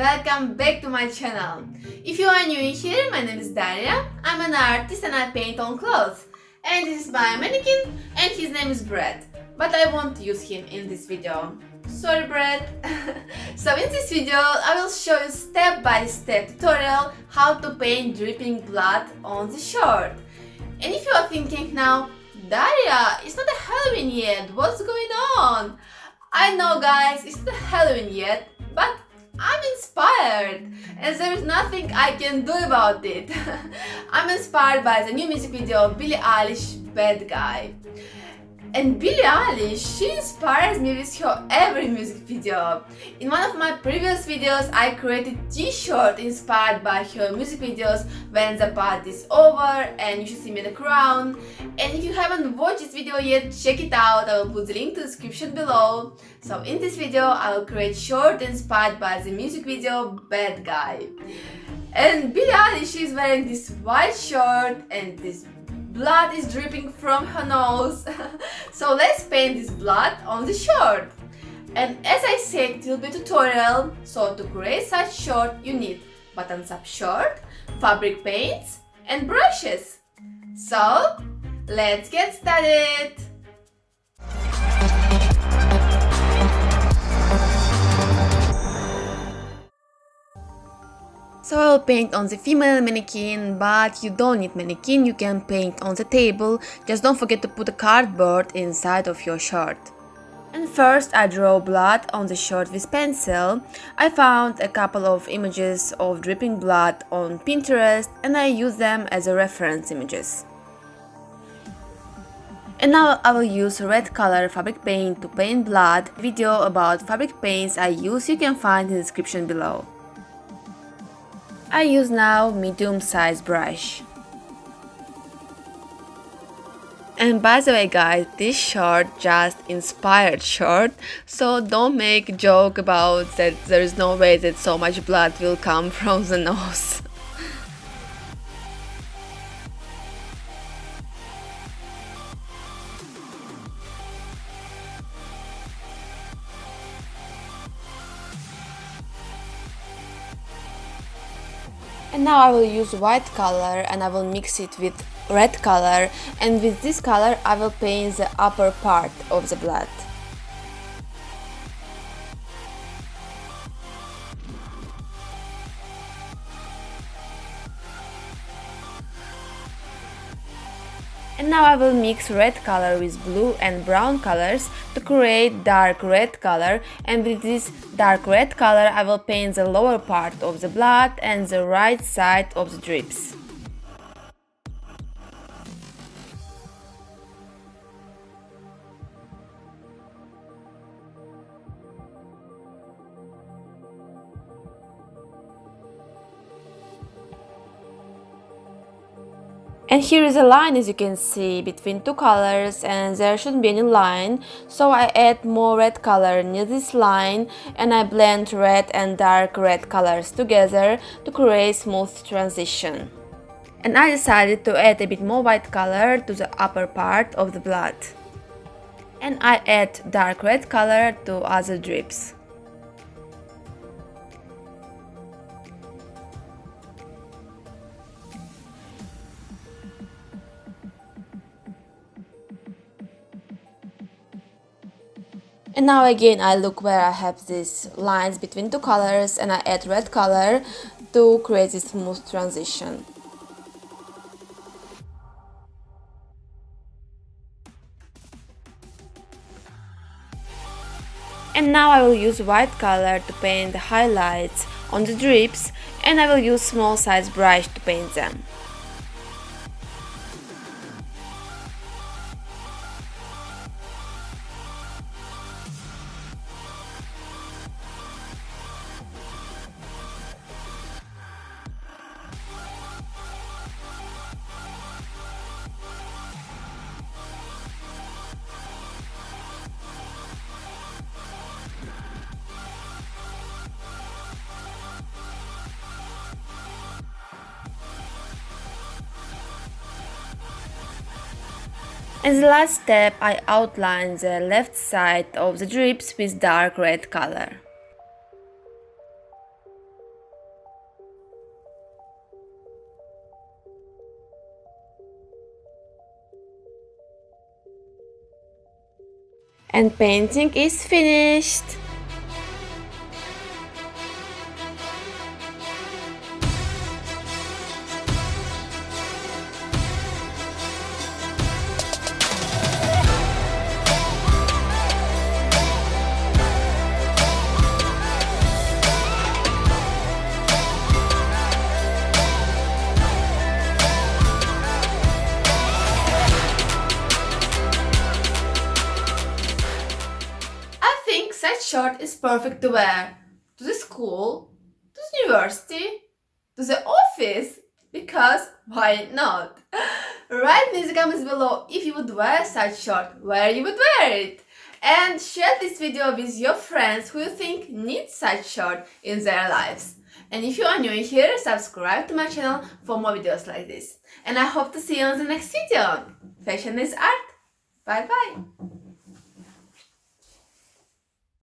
welcome back to my channel. If you are new in here, my name is Daria. I'm an artist and I paint on clothes. And this is my mannequin and his name is Brad. But I won't use him in this video. Sorry, Brad. So in this video I will show you step-by-step tutorial how to paint dripping blood on the shirt. And if you are thinking now, Daria, it's not a Halloween yet, what's going on? I know guys, it's not Halloween yet, but I'm inspired and there is nothing I can do about it. I'm inspired by the new music video of Billie Eilish Bad Guy. And Billie Eilish, she inspires me with her every music video. In one of my previous videos, I created t-shirt inspired by her music videos when the party is over and you should see me in the crown. And if you haven't watched this video yet, check it out, I will put the link to the description below. So in this video, I will create shirt inspired by the music video Bad Guy. And Billie Eilish is wearing this white shirt and this blood is dripping from her nose. So let's paint this blood on the shirt. And as I said, it will be a tutorial. So to create such shirt you need buttons up shirt, fabric paints and brushes. So let's get started. So I'll paint on the female mannequin, but you don't need mannequin, you can paint on the table, just don't forget to put a cardboard inside of your shirt. And first I draw blood on the shirt with pencil. I found a couple of images of dripping blood on Pinterest and I use them as a reference images. And now I will use red color fabric paint to paint blood. Video about fabric paints I use you can find in the description below. I use now medium size brush. And by the way guys, this shirt just inspired shirt, so don't make joke about that there is no way that so much blood will come from the nose. And now I will use white color and I will mix it with red color, and with this color I will paint the upper part of the blood. And now I will mix red color with blue and brown colors to create dark red color, and with this dark red color I will paint the lower part of the blood and the right side of the drips. And here is a line, as you can see, between two colors, and there shouldn't be any line, so I add more red color near this line and I blend red and dark red colors together to create smooth transition. And I decided to add a bit more white color to the upper part of the blood. And I add dark red color to other drips. And now again I look where I have these lines between two colors and I add red color to create this smooth transition. And now I will use white color to paint the highlights on the drips, and I will use small size brush to paint them. As the last step, I outline the left side of the drips with dark red color. And painting is finished. I think such shirt is perfect to wear to the school, to the university, to the office, because why not? Write in the comments below if you would wear such shirt, where you would wear it. And share this video with your friends who you think need such shirt in their lives. And if you are new here, subscribe to my channel for more videos like this. And I hope to see you on the next video. Fashion is art. Bye bye.